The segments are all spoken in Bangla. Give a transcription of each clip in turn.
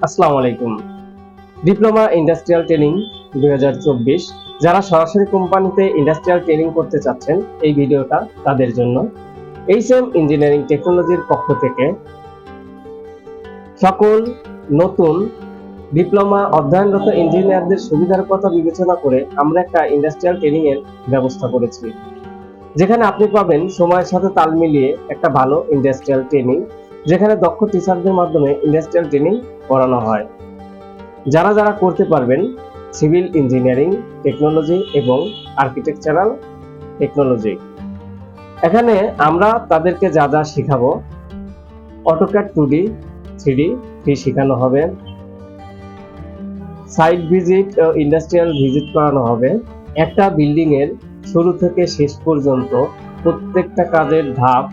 আসসালামু আলাইকুম। ডিপ্লোমা ইন্ডাস্ট্রিয়াল ট্রেনিং 2024 যারা সরাসরি কোম্পানিতে ইন্ডাস্ট্রিয়াল ট্রেনিং করতে চাচ্ছেন, এই ভিডিওটা তাদের জন্য। H.M ইঞ্জিনিয়ারিং টেকনোলজির পক্ষ থেকে সকল নতুন ডিপ্লোমা অধ্যয়নরত ইঞ্জিনিয়ারদের সুবিধার কথা বিবেচনা করে আমরা একটা ইন্ডাস্ট্রিয়াল ট্রেনিং এর ব্যবস্থা করেছি, যেখানে আপনি পাবেন সময়ের সাথে তাল মিলিয়ে একটা ভালো ইন্ডাস্ট্রিয়াল ট্রেনিং, যেখানে দক্ষ টিচারদের মাধ্যমে ইন্ডাস্ট্রিয়াল ট্রেনিং করানো হয়। যারা যারা করতে পারবেন সিভিল ইঞ্জিনিয়ারিং টেকনোলজি এবং আর্কিটেকচারাল টেকনোলজি, এখানে আমরা তাদেরকে যা যা শেখাবো, অটোক্যাড 2D 3D শেখানো হবে, সাইট ভিজিট ও ইন্ডাস্ট্রিয়াল ভিজিট করানো হবে, একটা বিল্ডিং এর শুরু থেকে শেষ পর্যন্ত প্রত্যেকটা কাজের ধাপ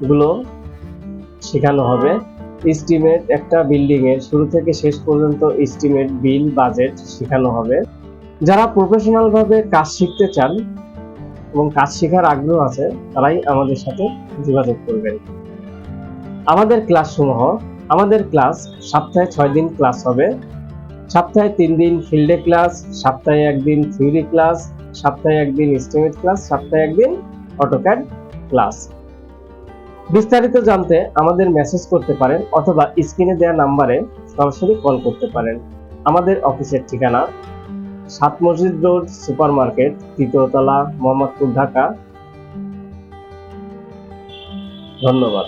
গুলো শেখানো হবে, এস্টিমেট, একটা বিল্ডিং এর শুরু থেকে শেষ পর্যন্ত এস্টিমেট, বিল, বাজেট শেখানো হবে। যারা প্রফেশনাল ভাবে কাজ শিখতে চান এবং কাজ শেখার আগ্রহ আছে, তারাই আমাদের সাথে যোগাযোগ করবেন। আমাদের ক্লাস সপ্তাহে 6 দিন ক্লাস হবে। সপ্তাহে 3 দিন ফিল্ডে ক্লাস, সপ্তাহে 1 দিন থিওরি ক্লাস, সপ্তাহে 1 দিন এস্টিমেট ক্লাস, সপ্তাহে 1 দিন অটোক্যাড ক্লাস। বিস্তারিত জানতে আমাদের মেসেজ করতে পারেন অথবা স্ক্রিনে দেওয়া নাম্বারে সরাসরি কল করতে পারেন। আমাদের অফিসের ঠিকানা 7 মসজিদ রোড, সুপার মার্কেট, 3য় তলা, মোহাম্মদপুর, ঢাকা। ধন্যবাদ।